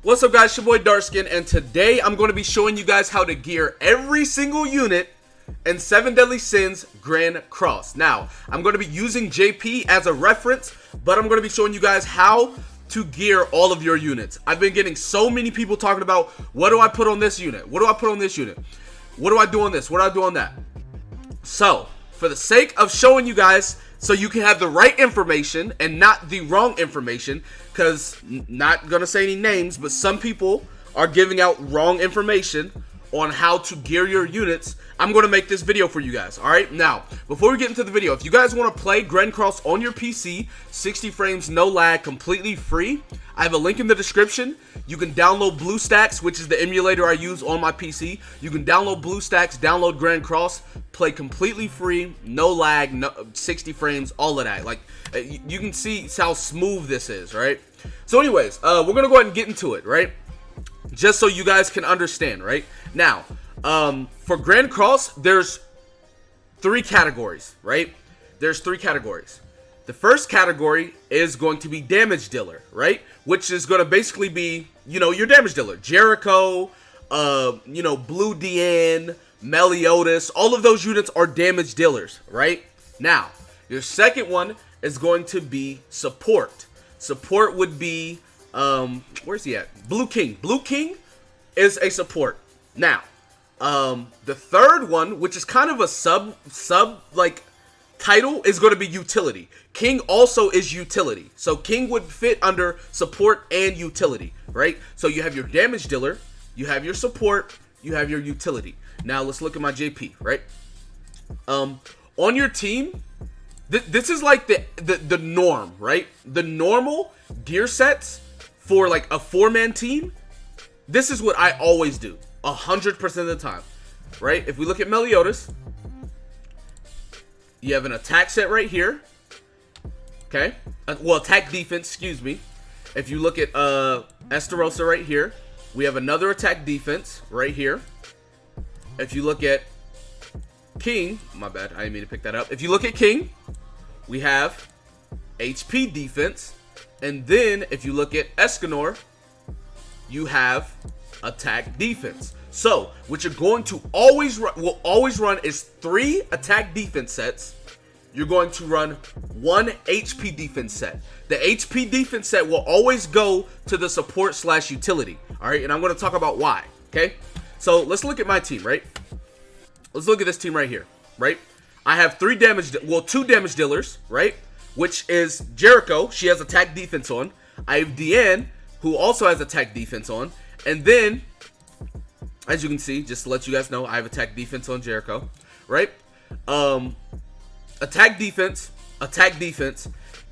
What's up, guys? It's your boy Darkskin, and today I'm going to be showing you guys how to gear every single unit in 7 Deadly Sins Grand Cross. Now, I'm going to be using JP as a reference, but I'm going to be showing you guys how to gear all of your units. I've been getting so many people talking about, what do I put on this unit? What do I put on this unit? What do I do on this? What do I do on that? So, for the sake of showing you guys, so you can have the right information and not the wrong information, because not gonna say any names, but some people are giving out wrong information on how to gear your units. I'm gonna make this video for you guys. All right, now before we get into the video, if you guys want to play Grand Cross on your PC, 60 frames, no lag, completely free, I have a link in the description. You can download BlueStacks, which is the emulator I use on my PC. You can download BlueStacks, download Grand Cross, play completely free, no lag, no 60 frames, all of that. Like, you can see how smooth this is, right? So anyways, we're gonna go ahead and get into it, right? Just so you guys can understand, right? Now, for Grand Cross, there's 3 categories, right? There's 3 categories. The first category is going to be damage dealer, right? Which is going to basically be, you know, your damage dealer. Jericho, you know, Blue DN, Meliodas, all of those units are damage dealers, right? Now, your second one is going to be support. Support would be, where's he at? Blue King. Blue King is a support. Now, the third one, which is kind of a sub like title, is going to be utility. King also is utility. So King would fit under support and utility, right? So you have your damage dealer, you have your support, you have your utility. Now let's look at my JP, right? On your team, this is like the norm, right? The normal gear sets for like a 4-man team. This is what I always do 100% of the time, right? If we look at Meliodas, you have an attack set right here. Okay, well, attack defense, excuse me. If you look at Esterosa right here, we have another attack defense right here. If you look at King, my bad, I didn't mean to pick that up. If you look at King, we have HP defense. And then if you look at Escanor, you have attack defense. So what you're going to always run is 3 attack defense sets. You're going to run 1 HP defense set. The HP defense set will always go to the support / utility. All right, and I'm going to talk about why. Okay, so let's look at my team, right? Let's look at this team right here, right? I have 2 damage dealers, right? Which is Jericho. She has attack defense on. I have Deanne, who also has attack defense on. And then, as you can see, just to let you guys know, I have attack defense on Jericho, right? Attack defense.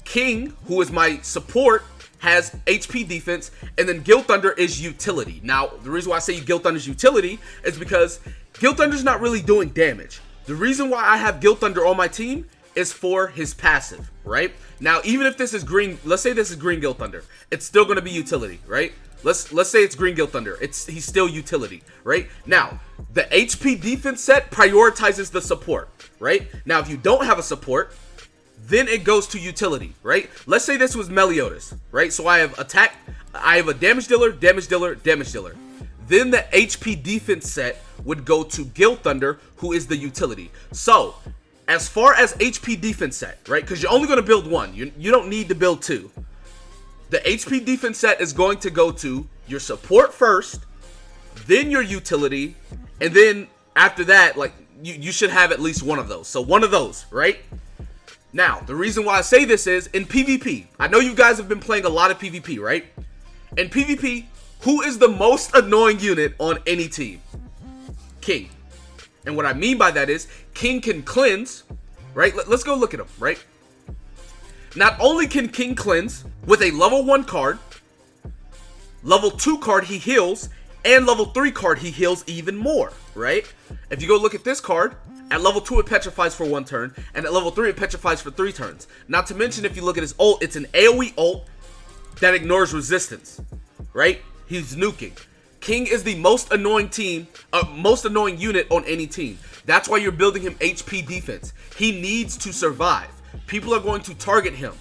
King, who is my support, has HP defense, and then Guild Thunder is utility. Now, the reason why I say Guild Thunder is utility is because Guild Thunder's not really doing damage. The reason why I have Guild Thunder on my team is for his passive, right? Now, even if this is green, let's say this is green Guild Thunder, it's still going to be utility, right? Let's say it's green Guild Thunder. He's still utility, right? Now, the HP defense set prioritizes the support, right? Now, if you don't have a support, then it goes to utility, right? Let's say this was Meliodas, right? So I have attack, I have a damage dealer, damage dealer, damage dealer. Then the HP defense set would go to Guild Thunder, who is the utility. So, as far as HP defense set, right? Because you're only going to build 1. You don't need to build 2. The HP defense set is going to go to your support first, then your utility, and then after that, like, you should have at least 1 of those. So 1 of those, right? Now, the reason why I say this is, in PvP, I know you guys have been playing a lot of PvP, right? In PvP, who is the most annoying unit on any team? King. And what I mean by that is, King can cleanse, right? Let's go look at him, right? Not only can King cleanse with a level 1 card, level 2 card he heals, and level 3 card he heals even more, right? If you go look at this card, at level 2 it petrifies for 1 turn, and at level 3 it petrifies for 3 turns. Not to mention, if you look at his ult, it's an AoE ult that ignores resistance, right? He's nuking. King is the most annoying unit on any team. That's why you're building him HP defense. He needs to survive. People are going to target him.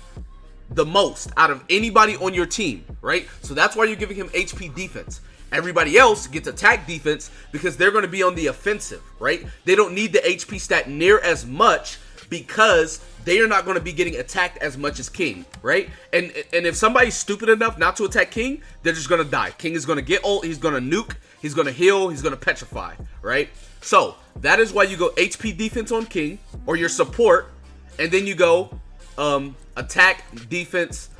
the most out of anybody on your team, right? So that's why you're giving him HP defense. Everybody else gets attack defense because they're going to be on the offensive, right? They don't need the HP stat near as much because they are not going to be getting attacked as much as King, right? And if somebody's stupid enough not to attack King, they're just going to die. King is going to get ult, he's going to nuke, he's going to heal, he's going to petrify, right? So that is why you go HP defense on King or your support, and then you go attack defense,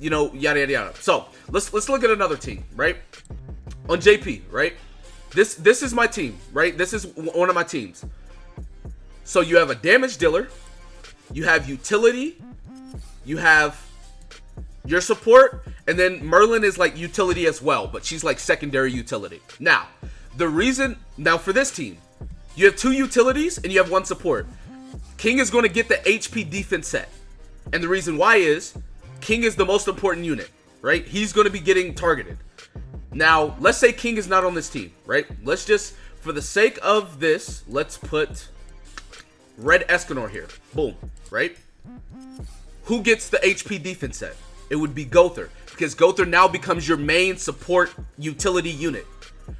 you know, yada yada yada. So let's look at another team, right? On JP, right? This is my team, right? This is one of my teams. So you have a damage dealer, you have utility, you have your support, and then Merlin is like utility as well, but she's like secondary utility. Now, for this team, you have 2 utilities and you have 1 support. King is going to get the HP defense set. And the reason why is King is the most important unit, right? He's going to be getting targeted. Now, let's say King is not on this team, right? Let's just, for the sake of this, let's put Red Escanor here. Boom, right? Who gets the HP defense set? It would be Gowther, because Gowther now becomes your main support utility unit.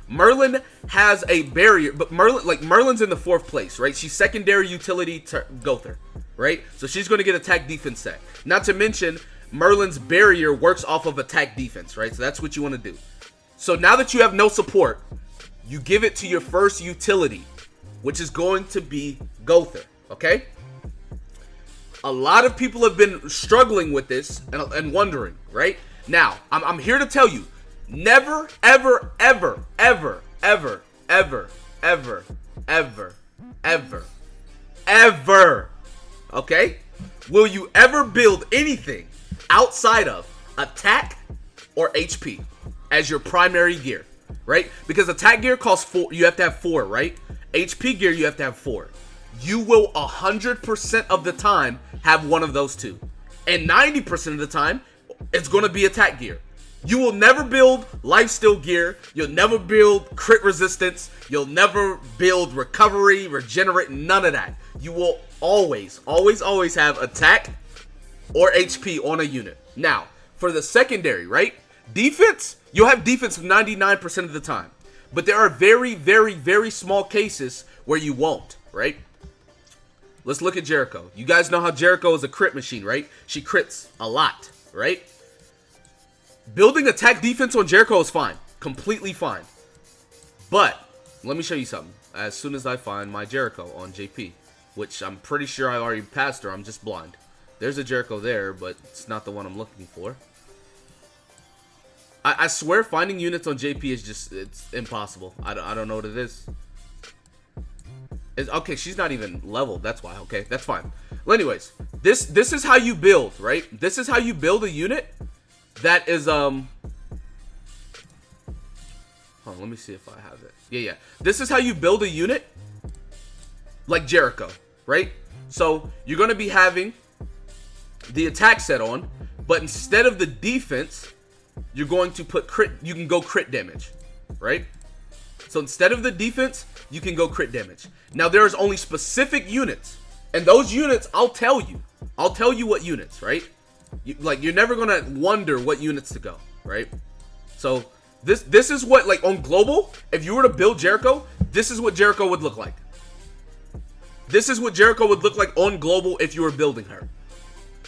Merlin has a barrier, but Merlin's in the 4th place, right? She's secondary utility to Gowther, right? So she's going to get attack defense set. Not to mention, Merlin's barrier works off of attack defense, right? So that's what you want to do. So now that you have no support, you give it to your first utility, which is going to be Gowther, okay? A lot of people have been struggling with this and wondering, right? Now, I'm here to tell you, never, ever, ever, ever, ever, ever, ever, ever, ever, ever, okay? Will you ever build anything outside of attack or HP as your primary gear, right? Because attack gear costs 4, you have to have 4, right? HP gear, you have to have 4. You will 100% of the time have one of those 2. And 90% of the time, it's going to be attack gear. You will never build lifesteal gear. You'll never build crit resistance. You'll never build recovery, regenerate, none of that. You will always, always, always have attack or HP on a unit. Now, for the secondary, right? Defense, you'll have defense 99% of the time. But there are very, very, very small cases where you won't, right? Let's look at Jericho. You guys know how Jericho is a crit machine, right? She crits a lot, right? Building attack defense on Jericho is fine. Completely fine. But, let me show you something. As soon as I find my Jericho on JP, which I'm pretty sure I already passed her, I'm just blind. There's a Jericho there, but it's not the one I'm looking for. I swear finding units on JP is just, it's impossible. I don't know what it is. Okay, she's not even leveled. That's why. Okay, that's fine. Well, anyways, this is how you build, right? This is how you build a unit that is, hold on, let me see if I have it. Yeah. This is how you build a unit like Jericho, right? So, you're going to be having the attack set on, but instead of the defense, you're going to put crit, you can go crit damage, right? So instead of the defense, you can go crit damage. Now there's only specific units, and those units, I'll tell you what units, right? You're never gonna wonder what units to go, right? So this is what, like, on global, if you were to build Jericho, this is what Jericho would look like. This is what Jericho would look like on global if you were building her.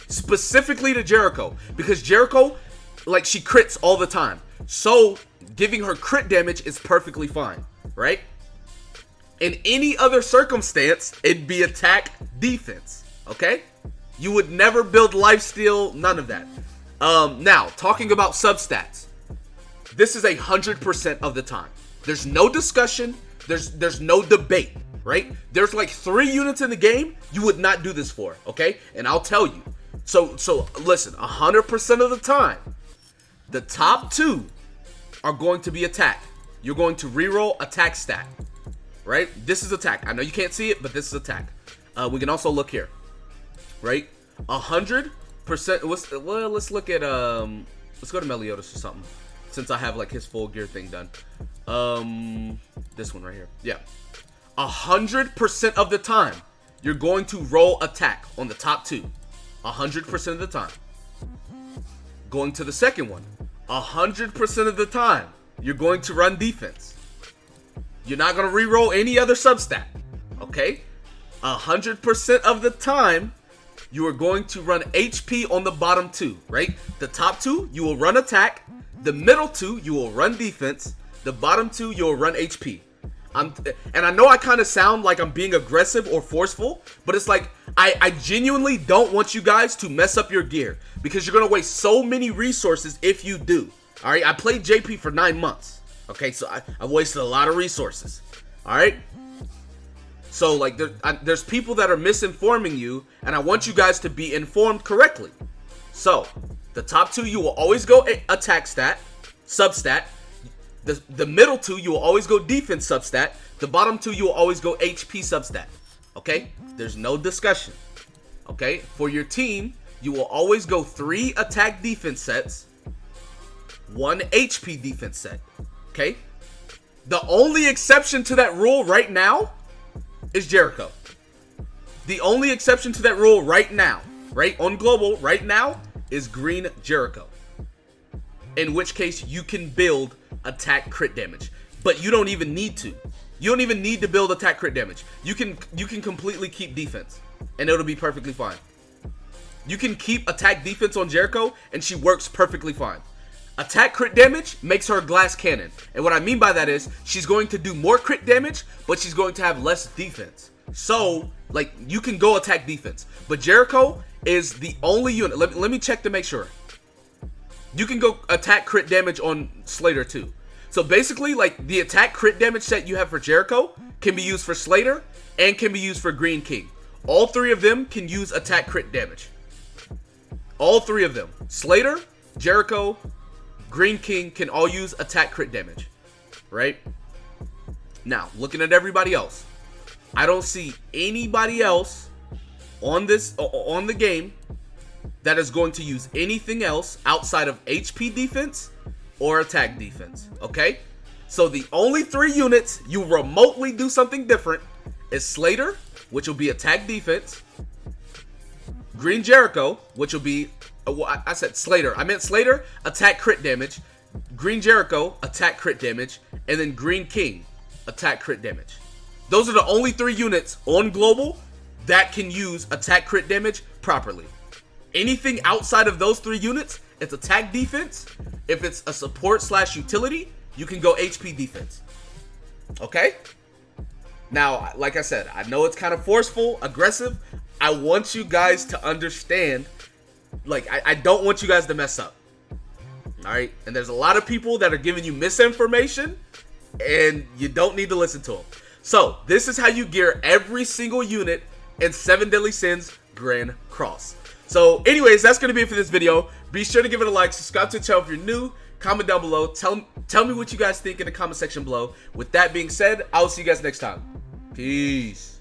Specifically to Jericho, because Jericho, like, she crits all the time. So giving her crit damage is perfectly fine, right? In any other circumstance, it'd be attack defense, okay? You would never build lifesteal, none of that. Now, talking about substats. This is 100% of the time. There's no discussion. There's no debate, right? There's like 3 units in the game you would not do this for, okay? And I'll tell you. So listen, 100% of the time, the top 2 are going to be attack. You're going to reroll attack stat, right? This is attack. I know you can't see it, but this is attack. We can also look here, right? 100%. Well, let's look at let's go to Meliodas or something, since I have like his full gear thing done. This one right here. Yeah, 100% of the time you're going to roll attack on the top 2. 100% of the time. Going to the second one, 100% of the time, you're going to run defense. You're not going to reroll any other substat, okay? 100% of the time, you are going to run HP on the bottom two, right? The top two, you will run attack. The middle two, you will run defense. The bottom two, you'll run HP. And I know I kind of sound like I'm being aggressive or forceful, but it's like, I genuinely don't want you guys to mess up your gear because you're going to waste so many resources if you do. All right, I played JP for 9 months. Okay, so I wasted a lot of resources. All right. So, like, there's people that are misinforming you, and I want you guys to be informed correctly. So, the top two, you will always go attack stat, substat. The middle two, you will always go defense substat. The bottom two, you will always go HP substat. Okay? There's no discussion. Okay? For your team, you will always go 3 attack defense sets, 1 HP defense set. Okay? The only exception to that rule right now is Jericho. The only exception to that rule right now, right on global right now, is green Jericho. In which case you can build attack crit damage, but you don't even need to. You don't even need to build attack crit damage. You can completely keep defense, and it'll be perfectly fine. You can keep attack defense on Jericho, and she works perfectly fine. Attack crit damage makes her a glass cannon. And what I mean by that is she's going to do more crit damage, but she's going to have less defense. So, like, you can go attack defense. But Jericho is the only unit. Let me check to make sure. You can go attack crit damage on Slater too. So basically, like, the attack crit damage set you have for Jericho can be used for Slater and can be used for Green King. All 3 of them can use attack crit damage. All 3 of them. Slater, Jericho, Green King can all use attack crit damage, right? Now, looking at everybody else, I don't see anybody else on the game that is going to use anything else outside of HP defense or attack defense, okay? So the only 3 units you remotely do something different is Slater, which will be attack defense, Green Jericho, which will be, I said Slater. I meant Slater, attack crit damage. Green Jericho, attack crit damage. And then Green King, attack crit damage. Those are the only 3 units on global that can use attack crit damage properly. Anything outside of those 3 units, it's attack defense. If it's a support / utility, you can go HP defense. Okay? Now, like I said, I know it's kind of forceful, aggressive. I want you guys to understand, like, I don't want you guys to mess up. All right? And there's a lot of people that are giving you misinformation, and you don't need to listen to them. So, this is how you gear every single unit in 7 Deadly Sins Grand Cross. So, anyways, that's going to be it for this video. Be sure to give it a like, subscribe to the channel if you're new, comment down below, tell me what you guys think in the comment section below. With that being said, I will see you guys next time. Peace.